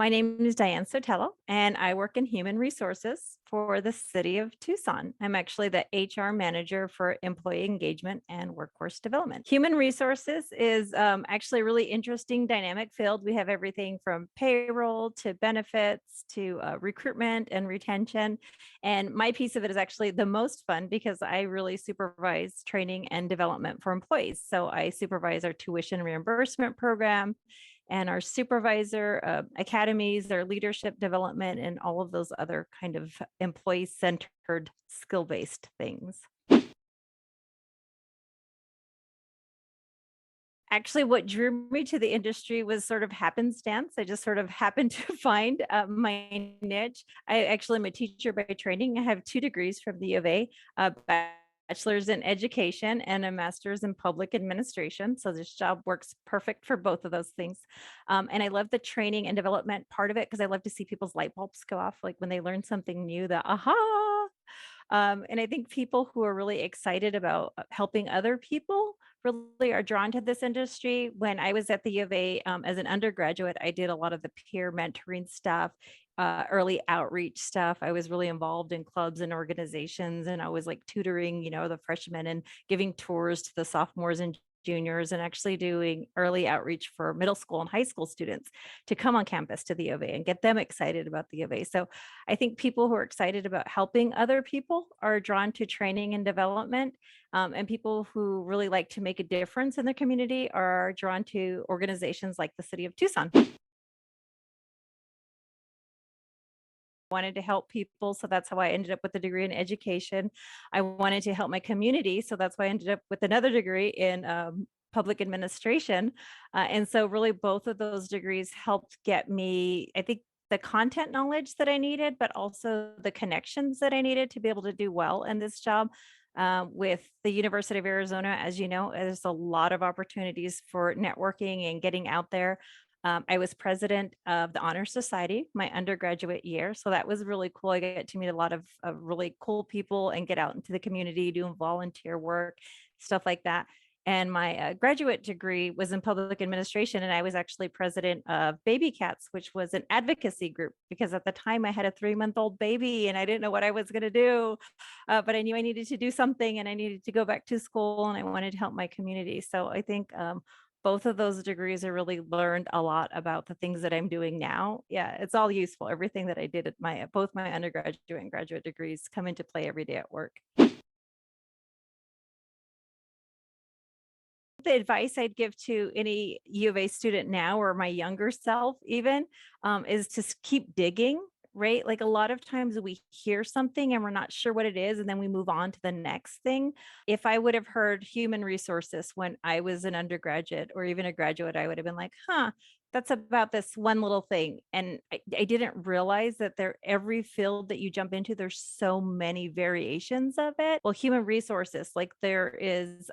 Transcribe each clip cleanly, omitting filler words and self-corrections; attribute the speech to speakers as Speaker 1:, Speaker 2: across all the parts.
Speaker 1: My name is Diane Sotelo, and I work in human resources for the city of Tucson. I'm actually the HR manager for employee engagement and workforce development. Human resources is actually a really interesting dynamic field. We have everything from payroll to benefits to recruitment and retention. And my piece of it is actually the most fun because I really supervise training and development for employees. So I supervise our tuition reimbursement program and our supervisor academies, their leadership development, and all of those other kind of employee-centered skill-based things. Actually, what drew me to the industry was sort of happenstance. I just sort of happened to find my niche. I actually am a teacher by training. I have 2 degrees from the U of A, a bachelor's in education and a master's in public administration. So this job works perfect for both of those things. And I love the training and development part of it because I love to see people's light bulbs go off, like when they learn something new, the aha. And I think people who are really excited about helping other people really are drawn to this industry. When I was at the U of A as an undergraduate, I did a lot of the peer mentoring stuff, early outreach stuff. I was really involved in clubs and organizations, and I was like tutoring, the freshmen and giving tours to the sophomores and juniors and actually doing early outreach for middle school and high school students to come on campus to the U of A and get them excited about the U of A. So I think people who are excited about helping other people are drawn to training and development. And people who really like to make a difference in the community are drawn to organizations like the City of Tucson. Wanted to help people, so that's how I ended up with a degree in education. I wanted to help my community, so that's why I ended up with another degree in public administration. And so really both of those degrees helped get me, I think, the content knowledge that I needed, but also the connections that I needed to be able to do well in this job. With the University of Arizona, as you know, there's a lot of opportunities for networking and getting out there. I was president of the Honor Society my undergraduate year. So that was really cool. I get to meet a lot of really cool people and get out into the community doing volunteer work, stuff like that. And my graduate degree was in public administration. And I was actually president of Cats, which was an advocacy group because at the time I had a 3-month-old baby and I didn't know what I was going to do. But I knew I needed to do something and I needed to go back to school and I wanted to help my community. So I think both of those degrees I really learned a lot about the things that I'm doing now. Yeah, it's all useful. Everything that I did at both my undergraduate and graduate degrees come into play every day at work. The advice I'd give to any U of A student now or my younger self even is to keep digging, right? Like a lot of times we hear something and we're not sure what it is, and then we move on to the next thing. If I would have heard human resources when I was an undergraduate or even a graduate, I would have been like, huh, that's about this one little thing. And I didn't realize that every field that you jump into, there's so many variations of it. Well, human resources, like there is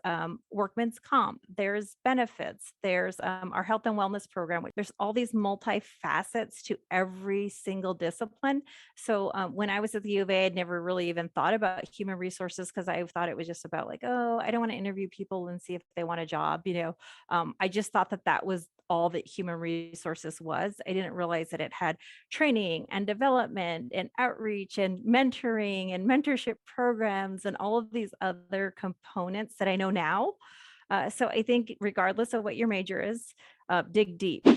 Speaker 1: workman's comp, there's benefits, there's our health and wellness program. There's all these multi-facets to every single discipline. So when I was at the U of A, I'd never really even thought about human resources because I thought it was just about like, oh, I don't want to interview people and see if they want a job. I just thought that that was all that human resources was. I didn't realize that it had training and development and outreach and mentoring and mentorship programs and all of these other components that I know now. So I think regardless of what your major is, dig deep.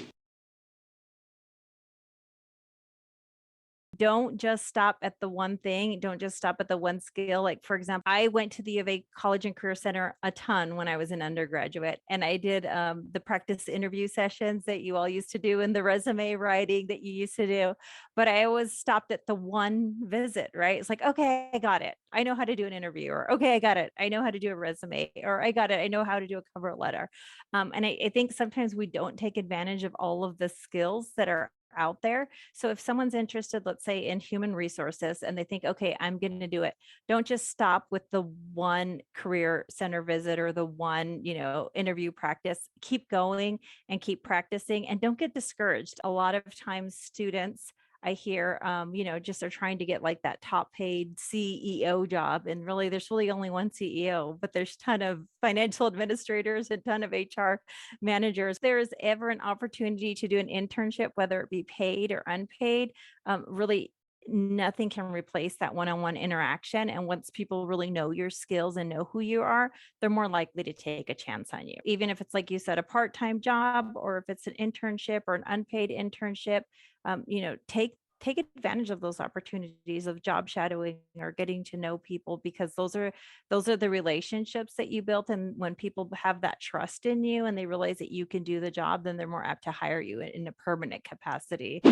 Speaker 1: Don't just stop at the one thing. Don't just stop at the one skill. Like, for example, I went to the U of A College and Career Center a ton when I was an undergraduate, and I did the practice interview sessions that you all used to do and the resume writing that you used to do. But I always stopped at the one visit, right? It's like, okay, I got it. I know how to do an interview, or okay, I got it. I know how to do a resume, or I got it. I know how to do a cover letter. And I think sometimes we don't take advantage of all of the skills that are out there. So if someone's interested, let's say in human resources, and they think, okay, I'm going to do it, don't just stop with the one career center visit or the one, interview practice. Keep going and keep practicing and don't get discouraged. A lot of times students I hear, just they're trying to get like that top paid CEO job. And really, there's really only one CEO, but there's ton of financial administrators and ton of HR managers. There is ever an opportunity to do an internship, whether it be paid or unpaid, really nothing can replace that one-on-one interaction. And once people really know your skills and know who you are, they're more likely to take a chance on you. Even if it's like you said, a part-time job, or if it's an internship or an unpaid internship, take advantage of those opportunities of job shadowing or getting to know people, because those are the relationships that you built. And when people have that trust in you and they realize that you can do the job, then they're more apt to hire you in a permanent capacity.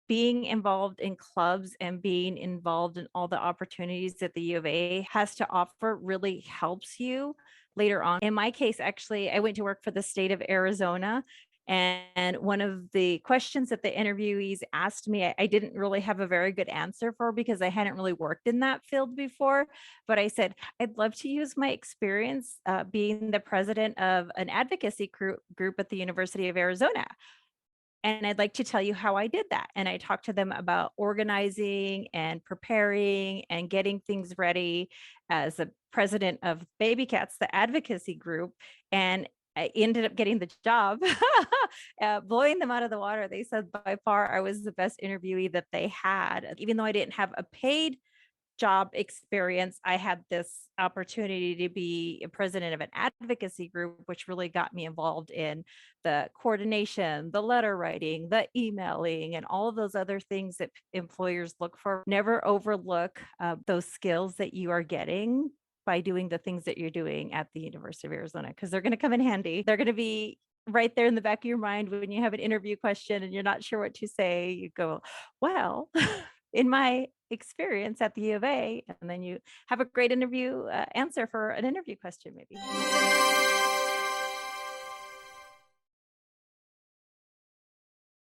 Speaker 1: Being involved in clubs and being involved in all the opportunities that the U of A has to offer really helps you later on. In my case, actually, I went to work for the state of Arizona. And one of the questions that the interviewees asked me, I didn't really have a very good answer for, because I hadn't really worked in that field before. But I said, I'd love to use my experience being the president of an advocacy group at the University of Arizona. And I'd like to tell you how I did that. And I talked to them about organizing and preparing and getting things ready as a president of Baby Cats, the advocacy group. And I ended up getting the job, blowing them out of the water. They said by far I was the best interviewee that they had. Even though I didn't have a paid job experience, I had this opportunity to be a president of an advocacy group, which really got me involved in the coordination, the letter writing, the emailing, and all of those other things that employers look for. Never overlook those skills that you are getting by doing the things that you're doing at the University of Arizona, because they're going to come in handy. They're going to be right there in the back of your mind when you have an interview question and you're not sure what to say. You go, well, in my experience at the U of A, and then you have a great interview answer for an interview question maybe.